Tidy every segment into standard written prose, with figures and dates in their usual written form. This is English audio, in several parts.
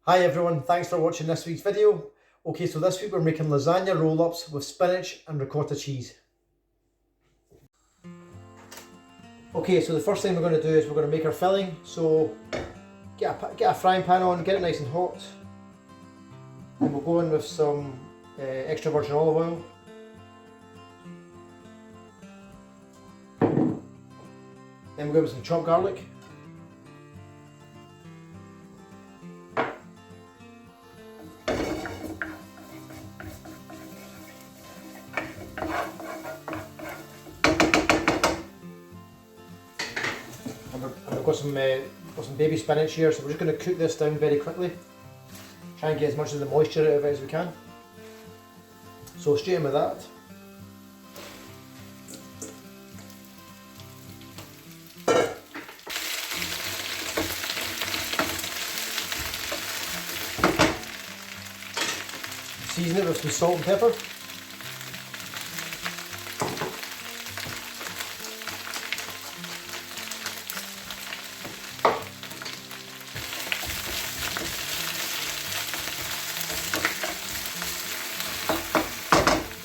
Hi everyone, thanks for watching this week's video. Okay, so this week we're making lasagna roll-ups with spinach and ricotta cheese. Okay, so the first thing we're going to do is we're going to make our filling. So get a frying pan on, get it nice and hot. And we'll go in with some extra virgin olive oil. Then we'll go with some chopped garlic. I've got some baby spinach here, so we're just going to cook this down very quickly. Try and get as much of the moisture out of it as we can. So straight in with that. Season it with some salt and pepper.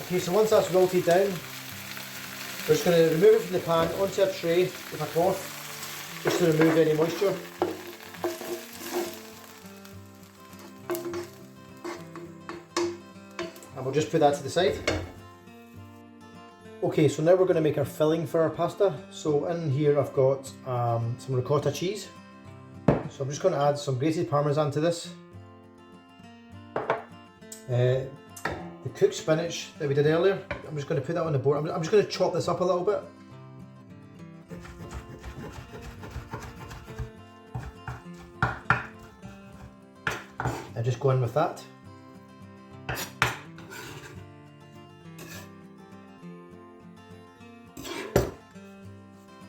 Okay, so once that's wilted down, we're just going to remove it from the pan onto a tray with a cloth, just to remove any moisture. And we'll just put that to the side. Okay, so now we're going to make our filling for our pasta. So in here I've got some ricotta cheese. So I'm just going to add some grated Parmesan to this. The cooked spinach that we did earlier, I'm just going to put that on the board. I'm just going to chop this up a little bit. And just go in with that.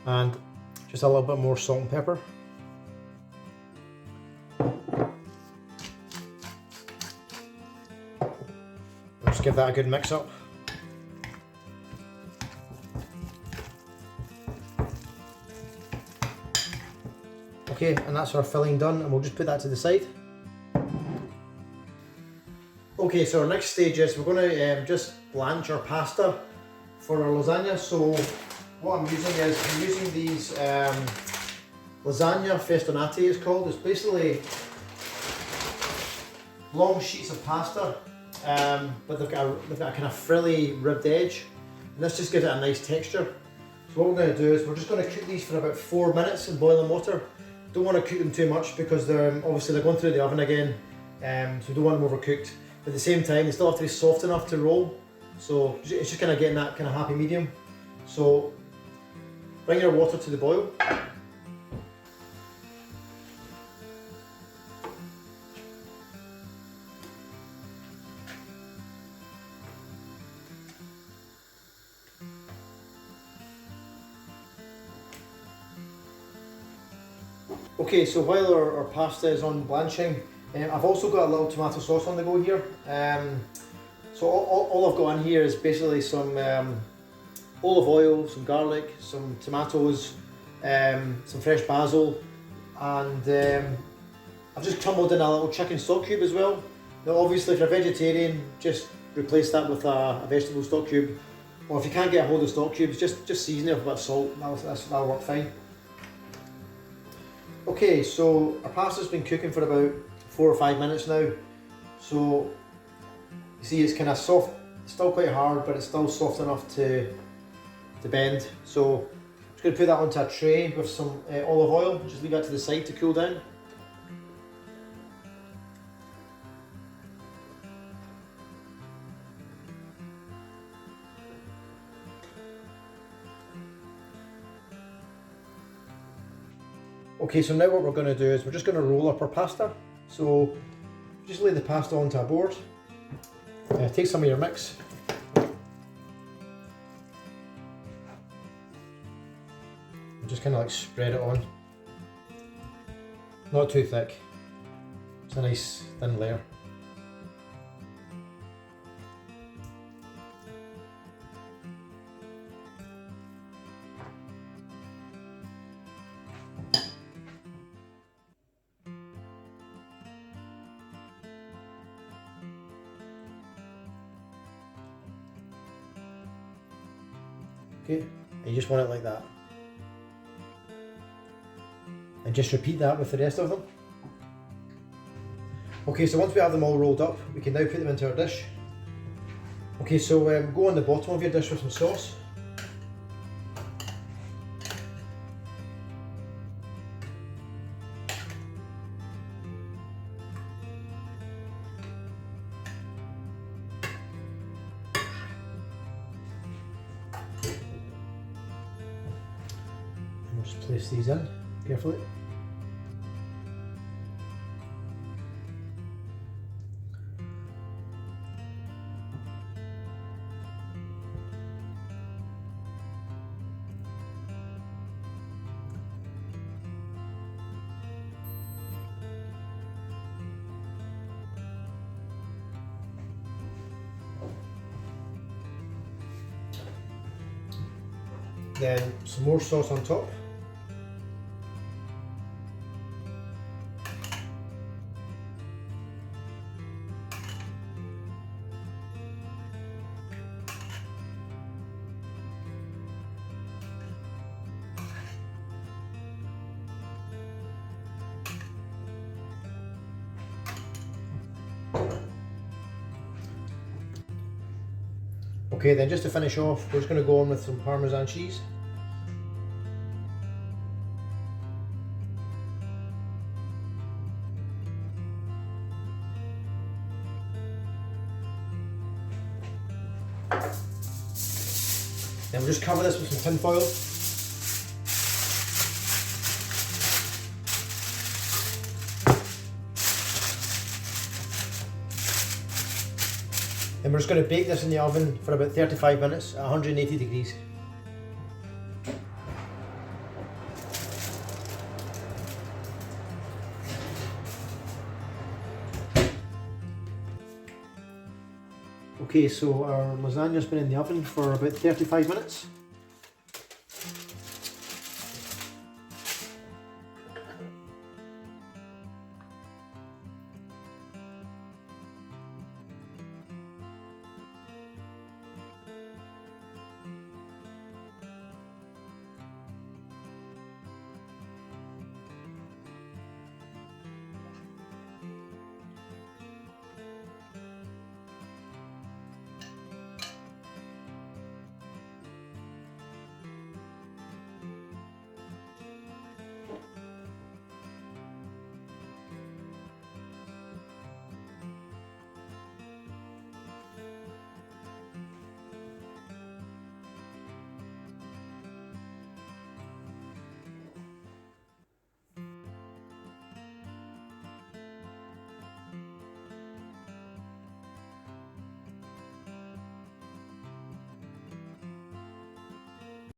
And just a little bit more salt and pepper. Just give that a good mix up. Okay, and that's our filling done, and we'll just put that to the side. Okay, so our next stage is we're going to just blanch our pasta for our lasagna. So what I'm using these lasagna festonati, it's called. It's basically long sheets of pasta. But they've got a kind of frilly ribbed edge, and this just gives it a nice texture. So what we're going to do is we're just going to cook these for about 4 minutes in boiling water. Don't want to cook them too much because they're going through the oven again, so we don't want them overcooked. But at the same time, they still have to be soft enough to roll, so it's just kind of getting that kind of happy medium. So bring your water to the boil. Okay, so while our pasta is on blanching, I've also got a little tomato sauce on the go here. So all I've got in here is basically some olive oil, some garlic, some tomatoes, some fresh basil, and I've just crumbled in a little chicken stock cube as well. Now obviously if you're a vegetarian, just replace that with a vegetable stock cube, or if you can't get a hold of stock cubes, just season it with a bit of salt, that'll work fine. Okay, so our pasta's been cooking for about 4 or 5 minutes now. So you see it's kind of soft, it's still quite hard, but it's still soft enough to bend. So I'm just going to put that onto a tray with some olive oil, just leave that to the side to cool down. Okay, so now what we're going to do is we're just going to roll up our pasta. So just lay the pasta onto a board, take some of your mix, and just kind of like spread it on. Not too thick, it's a nice thin layer. Okay, and you just want it like that. And just repeat that with the rest of them. Okay, so once we have them all rolled up, we can now put them into our dish. Okay, so go on the bottom of your dish with some sauce. And we'll just place these in carefully. Then some more sauce on top. Okay, then just to finish off, we're just going to go on with some Parmesan cheese. Then we'll just cover this with some tin foil. And we're just going to bake this in the oven for about 35 minutes at 180 degrees. Okay, so our lasagna's been in the oven for about 35 minutes.